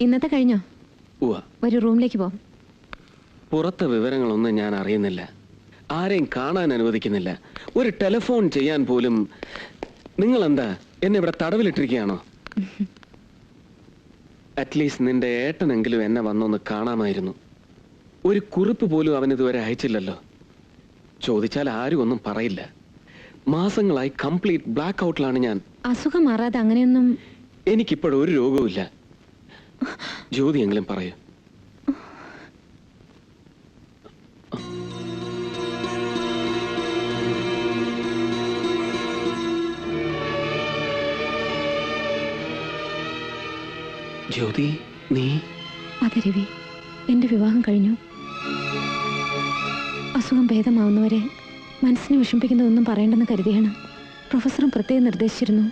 ഇന്നത്തെ കഴിഞ്ഞോ? ഒരു റൂമിലേക്ക് പോ. പുറത്തെ വിവരങ്ങളൊന്നും ഞാൻ അറിയുന്നില്ല. ആരെയും കാണാൻ അനുവദിക്കുന്നില്ല. ഒരു ടെലിഫോൺ ചെയ്യാൻ പോലും. നിങ്ങൾ എന്താ എന്നെ ഇവിടെ തടവിലിട്ടിരിക്കുകയാണോ? അറ്റ്ലീസ്റ്റ് നിന്റെ ഏട്ടനെങ്കിലും എന്നെ വന്നൊന്ന് കാണാമായിരുന്നു. ഒരു കുറിപ്പ് പോലും അവൻ ഇതുവരെ അയച്ചില്ലല്ലോ. ചോദിച്ചാൽ ആരും ഒന്നും പറയില്ല. മാസങ്ങളായി കംപ്ലീറ്റ് ബ്ലാക്ക് ഔട്ടിലാണ് ഞാൻ. അസുഖം മാറാതെ അങ്ങനെയൊന്നും. എനിക്കിപ്പോഴും ഒരു രോഗവുമില്ല. ജ്യോതി എങ്കിലും പറയൂ. ജ്യോതി, നീ? അതെ രവി, എന്റെ വിവാഹം കഴിഞ്ഞു. അസുഖം ഭേദമാവുന്നവരെ മനസ്സിനെ വിഷമിപ്പിക്കുന്നതൊന്നും പറയേണ്ടെന്ന് കരുതിയാണ് പ്രൊഫസറും പ്രത്യേകം നിർദ്ദേശിച്ചിരുന്നു.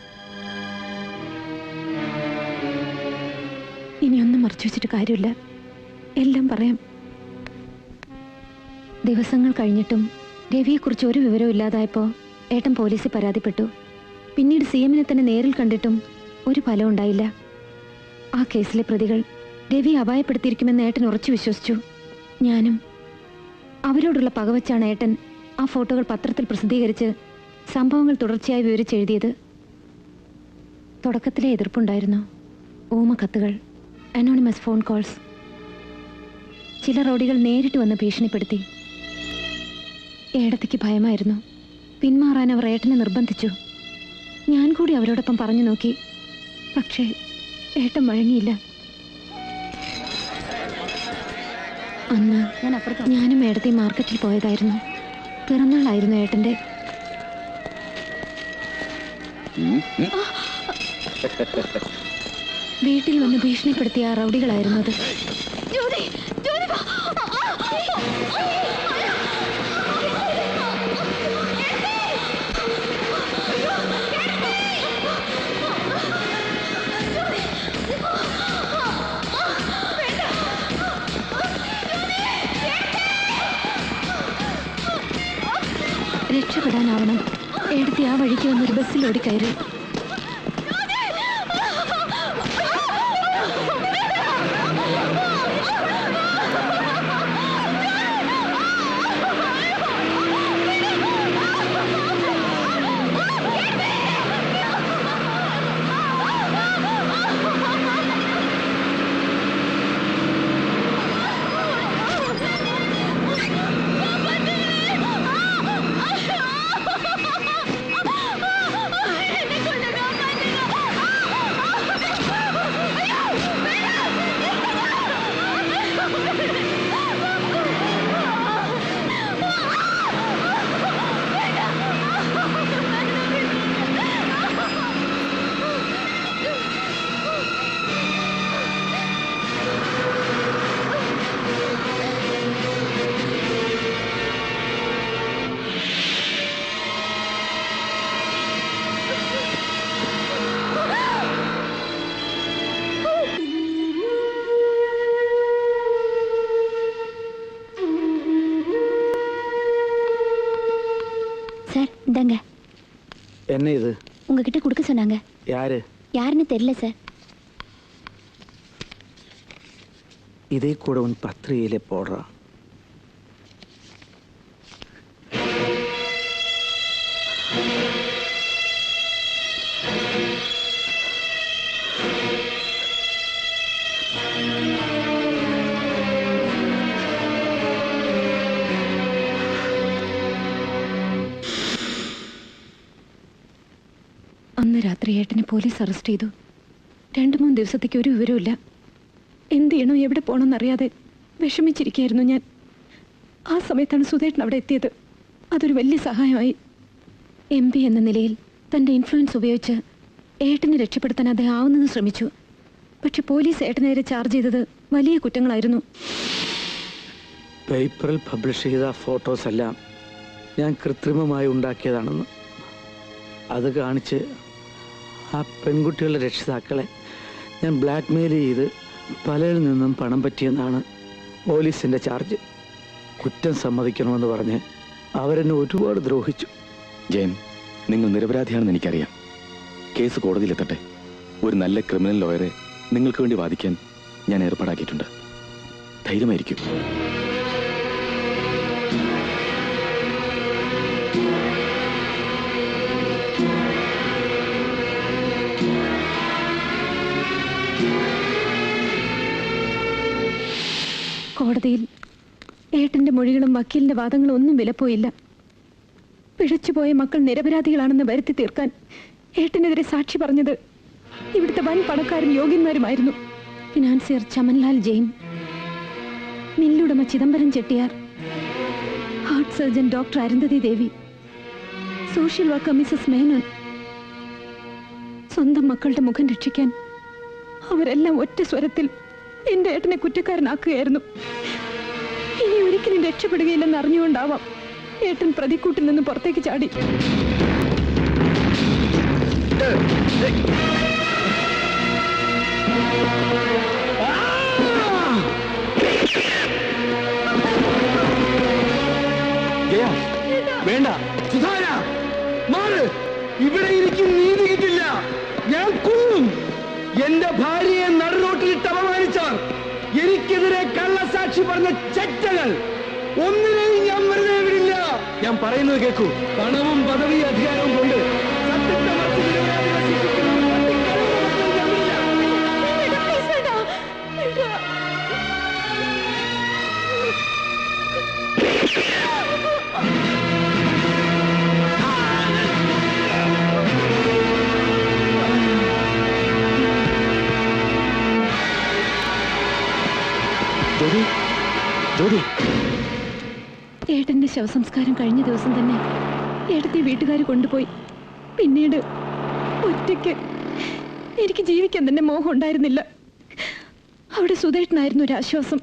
ഇനിയൊന്നും മറച്ചു വെച്ചിട്ട് കാര്യമില്ല, എല്ലാം പറയാം. ദിവസങ്ങൾ കഴിഞ്ഞിട്ടും രവിയെക്കുറിച്ച് ഒരു വിവരവും ഇല്ലാതായപ്പോൾ ഏട്ടൻ പോലീസിൽ പരാതിപ്പെട്ടു. പിന്നീട് CM-നെ തന്നെ നേരിൽ കണ്ടിട്ടും ഒരു ഫലം ഉണ്ടായില്ല. ആ കേസിലെ പ്രതികൾ രവി അപായപ്പെടുത്തിയിരിക്കുമെന്ന് ഏട്ടൻ ഉറച്ചു വിശ്വസിച്ചു. ഞാനും. അവരോടുള്ള പകവച്ചാണ് ഏട്ടൻ ആ ഫോട്ടോകൾ പത്രത്തിൽ പ്രസിദ്ധീകരിച്ച് സംഭവങ്ങൾ തുടർച്ചയായി വിവരിച്ചെഴുതിയത്. തുടക്കത്തിലെ എതിർപ്പുണ്ടായിരുന്നു. ഊമ കത്തുകൾ, അനോണിമസ് ഫോൺ കോൾസ്. ചില റൗഡികൾ നേരിട്ട് വന്ന് ഭീഷണിപ്പെടുത്തി. ഏടത്തിക്ക് ഭയമായിരുന്നു. പിന്മാറാൻ അവർ ഏട്ടനെ നിർബന്ധിച്ചു. ഞാൻ കൂടി അവരോടൊപ്പം പറഞ്ഞു നോക്കി. പക്ഷേ ഏട്ടൻ വഴങ്ങിയില്ല. അന്ന് ഞാനും ഏടത്തി മാർക്കറ്റിൽ പോയതായിരുന്നു. പിറന്നാളായിരുന്നു ഏട്ടന്റെ. വീട്ടിൽ വന്ന് ഭീഷണിപ്പെടുത്തിയ ആ റൗഡികളായിരുന്നു അത്. രക്ഷപ്പെടാനാവണം. എടുത്തി ആ വഴിക്ക് വന്നൊരു ബസ്സിൽ ഓടിക്കയറി. என்ன இது? உங்ககிட்ட கொடுக்க சொன்னாங்க. யாரு? யாருன்னு தெரியல சார். இதே கூட உன் பத்திரிகையிலே போடுறான். അന്ന് രാത്രി ഏട്ടനെ പോലീസ് അറസ്റ്റ് ചെയ്തു. 2-3 ദിവസത്തേക്ക് ഒരു വിവരമില്ല. എന്ത് ചെയ്യണോ എവിടെ പോകണമെന്നറിയാതെ വിഷമിച്ചിരിക്കുകയായിരുന്നു ഞാൻ. ആ സമയത്താണ് സുധേട്ടൻ അവിടെ എത്തിയത്. അതൊരു വലിയ സഹായമായി. MP എന്ന നിലയിൽ തൻ്റെ ഇൻഫ്ലുവൻസ് ഉപയോഗിച്ച് ഏട്ടനെ രക്ഷപ്പെടുത്താൻ അദ്ദേഹം ആവുന്നത് ശ്രമിച്ചു. പക്ഷെ പോലീസ് ഏട്ടനെതിരെ ചാർജ് ചെയ്തത് വലിയ കുറ്റങ്ങളായിരുന്നു. പേപ്പറിൽ പബ്ലിഷ് ചെയ്ത ഫോട്ടോസ് എല്ലാം ഞാൻ കൃത്രിമമായി ഉണ്ടാക്കിയതാണെന്ന് അത് കാണിച്ച് ആ പെൺകുട്ടികളുടെ രക്ഷിതാക്കളെ ഞാൻ ബ്ലാക്ക്മെയിൽ ചെയ്ത് പലരിൽ നിന്നും പണം പറ്റിയെന്നാണ് പോലീസിൻ്റെ ചാർജ്. കുറ്റം സമ്മതിക്കണമെന്ന് പറഞ്ഞ് അവരെന്നെ ഒരുപാട് ദ്രോഹിച്ചു. ജയൻ, നിങ്ങൾ നിരപരാധിയാണെന്ന് എനിക്കറിയാം. കേസ് കോടതിയിലെത്തട്ടെ. ഒരു നല്ല ക്രിമിനൽ ലോയറെ നിങ്ങൾക്ക് വേണ്ടി വാദിക്കാൻ ഞാൻ ഏർപ്പാടാക്കിയിട്ടുണ്ട്. ധൈര്യമായിരിക്കും. കോടതിയിൽ ഏട്ടന്റെ മൊഴികളും വക്കീലിന്റെ വാദങ്ങളും ഒന്നും വിലപ്പോയില്ല. പിഴച്ചുപോയ മക്കൾ നിരപരാധികളാണെന്ന് വരുത്തി തീർക്കാൻ ഏട്ടനെതിരെ സാക്ഷി പറഞ്ഞത് ഇവിടുത്തെ വൻ പണക്കാരും യോഗ്യന്മാരുമായിരുന്നു. ഫിനാൻസിയർ ചമൻലാൽ ജെയിൻ, മില്ലുടമ Chidambaram Chettiar, heart surgeon doctor Arundhati Devi, social worker Mrs Menon. സ്വന്തം മക്കളുടെ മുഖം രക്ഷിക്കാൻ അവരെല്ലാം ഒറ്റ സ്വരത്തിൽ എന്റെ ഏട്ടനെ കുറ്റക്കാരനാക്കുകയായിരുന്നു. ഇനി ഒരിക്കലും രക്ഷപ്പെടുകയില്ലെന്ന് അറിഞ്ഞുകൊണ്ടാവാം ഏട്ടൻ പ്രതിക്കൂട്ടിൽ നിന്ന് പുറത്തേക്ക് ചാടി. വേണ്ട സുധാര, മാറ്. ഇവിടെ ഇരിക്കും നീതി കിട്ടില്ല. ഞാൻ കൊല്ലും. എന്റെ ഭാര്യയെ നടുറോട്ടിലിട്ട് അപമാനിച്ചവർ, എനിക്കെതിരെ കള്ളസാക്ഷി പറഞ്ഞ ചെറ്റകൾ, ഒന്നിനെയും ഞാൻ വെറുതെ വിടില്ല. ഞാൻ പറയുന്നത് കേൾക്കൂ. പണവും പദവി അധികാരവും കൊണ്ട് സത്യത്തെ മറിച്ച് നിരപരാധികളെ ശിക്ഷിക്കുന്ന പട്ടിക്കരവുമൊന്നും ഞാൻ വിടില്ല. ഏട്ടന്റെ ശവസംസ്കാരം കഴിഞ്ഞ ദിവസം തന്നെ ഏട്ടത്തെ വീട്ടുകാർ കൊണ്ടുപോയി. പിന്നീട് ഒറ്റയ്ക്ക് എനിക്ക് ജീവിക്കാൻ തന്നെ മോഹം ഉണ്ടായിരുന്നില്ല. അവിടെ സുധേട്ടനായിരുന്നു ഒരാശ്വാസം.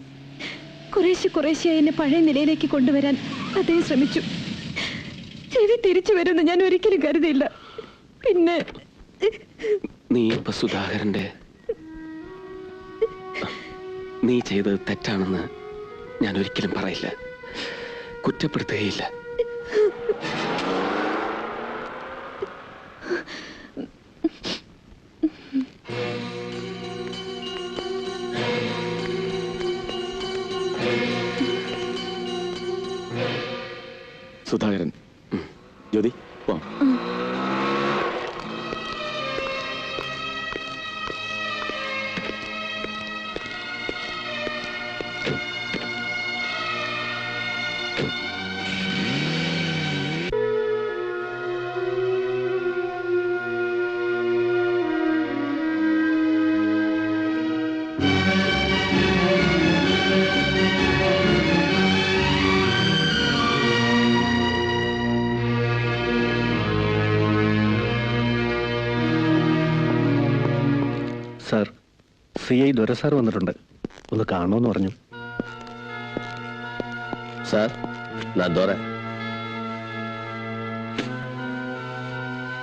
കുറേശ്ശെയായി എന്നെ പഴയ നിലയിലേക്ക് കൊണ്ടുവരാൻ അദ്ദേഹം ശ്രമിച്ചു. ചെവി തിരിച്ചു വരുമെന്ന് ഞാൻ ഒരിക്കലും കരുതിയില്ല. പിന്നെ നീ ഇപ്പൊ സുധാകരന്റെ നീ ചെയ്തത് തെറ്റാണെന്ന് ഞാൻ ഒരിക്കലും പറയില്ല, കുറ്റപ്പെടുത്തുകയില്ല. സുധാകരൻ, ജ്യോതി പോ. സാർ, CI ദൊര സാർ വന്നിട്ടുണ്ട്. ഒന്ന് കാണുമെന്ന് പറഞ്ഞു. സാർ, நான் ദൊര.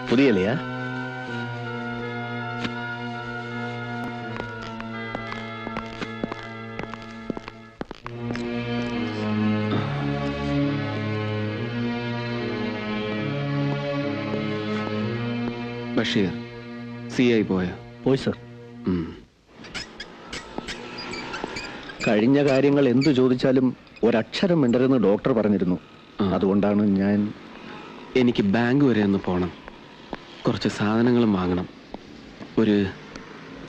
புரியலையா? ബഷീർ, CI പോയോ? പോയി സാർ. കഴിഞ്ഞ കാര്യങ്ങൾ എന്തു ചോദിച്ചാലും ഒരക്ഷരം മിണ്ടരുന്ന് ഡോക്ടർ പറഞ്ഞിരുന്നു. അതുകൊണ്ടാണ് ഞാൻ. എനിക്ക് ബാങ്ക് വരെ ഒന്ന് പോകണം, കുറച്ച് സാധനങ്ങളും വാങ്ങണം. ഒരു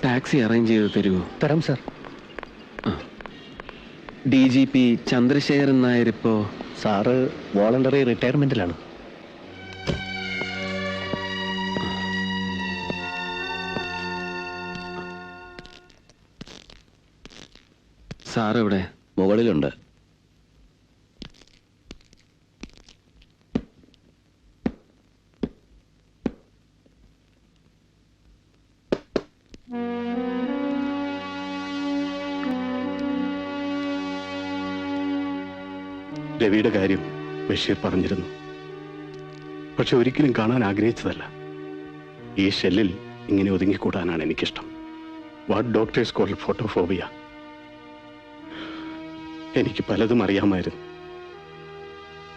ടാക്സി അറേഞ്ച് ചെയ്ത് തരുമോ? തരാം സാർ. DGP ചന്ദ്രശേഖരൻ നായർ ഇപ്പോ? Sir voluntary റിട്ടയർമെന്റിലാണ്. സാർ എവിടെ? മുകളിലുണ്ട്. രവിയുടെ കാര്യം ബഷീർ പറഞ്ഞിരുന്നു. പക്ഷെ ഒരിക്കലും കാണാൻ ആഗ്രഹിച്ചതല്ല. ഈ ഷെല്ലിൽ ഇങ്ങനെ ഒതുങ്ങിക്കൂടാനാണ് എനിക്കിഷ്ടം. What doctors call photophobia. എനിക്ക് പലതും അറിയാമായിരുന്നു.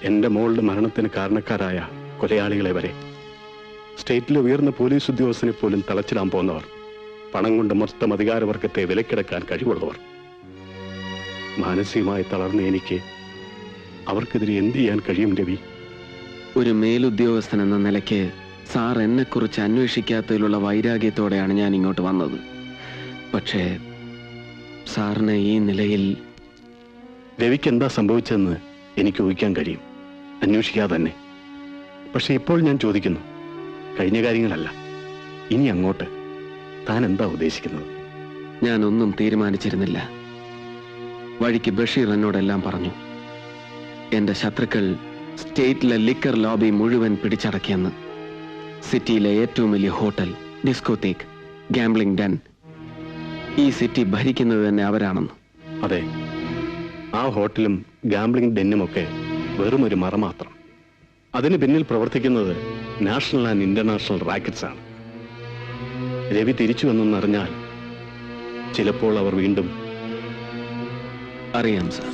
എൻ്റെ മോളുടെ മരണത്തിന് കാരണക്കാരായ കൊലയാളികളെ വരെ, സ്റ്റേറ്റിലെ ഉയർന്ന പോലീസ് ഉദ്യോഗസ്ഥനെ പോലും തളച്ചിടാൻ പോകുന്നവർ പണം കൊണ്ട് മൊത്തം അധികാരവർഗത്തെ വിലക്കിടക്കാൻ കഴിവുള്ളവർ. മാനസികമായി തളർന്ന എനിക്ക് അവർക്കെതിരെ എന്ത് ചെയ്യാൻ കഴിയും രവി? ഒരു മേലുദ്യോഗസ്ഥൻ എന്ന നിലയ്ക്ക് സാർ എന്നെക്കുറിച്ച് അന്വേഷിക്കാത്തതിലുള്ള വൈരാഗ്യത്തോടെയാണ് ഞാൻ ഇങ്ങോട്ട് വന്നത്. പക്ഷേ സാറിന് ഈ നിലയിൽ... രവിക്ക് എന്താ സംഭവിച്ചതെന്ന് എനിക്ക് ഊഹിക്കാൻ കഴിയും, അന്വേഷിക്കാതെ തന്നെ. പക്ഷെ ഇപ്പോൾ ഞാൻ ചോദിക്കുന്നു, കഴിഞ്ഞ കാര്യങ്ങളല്ല, ഇനി അങ്ങോട്ട് താൻ എന്താ ഉദ്ദേശിക്കുന്നത്? ഞാനൊന്നും തീരുമാനിച്ചിരുന്നില്ല. വഴിക്ക് ബഷീർ എന്നോടെല്ലാം പറഞ്ഞു. എന്റെ ശത്രുക്കൾ സ്റ്റേറ്റിലെ ലിക്കർ ലോബി മുഴുവൻ പിടിച്ചടക്കിയെന്ന്. സിറ്റിയിലെ ഏറ്റവും വലിയ ഹോട്ടൽ, ഡിസ്കോതേക്ക്, ഗാംബ്ലിംഗ് ഡെൻ, ഈ സിറ്റി ഭരിക്കുന്നത് തന്നെ അവരാണെന്ന്. അതെ, ആ ഹോട്ടലും ഗാംബ്ലിംഗ് ഡെന്നുമൊക്കെ വെറും ഒരു മറ മാത്രം. അതിന് പിന്നിൽ പ്രവർത്തിക്കുന്നത് നാഷണൽ ആൻഡ് ഇന്റർനാഷണൽ റാക്കറ്റ്സ് ആണ്. രവി തിരിച്ചു വന്നെന്നറിഞ്ഞാൽ ചിലപ്പോൾ അവർ വീണ്ടും... അറിയാം സാർ.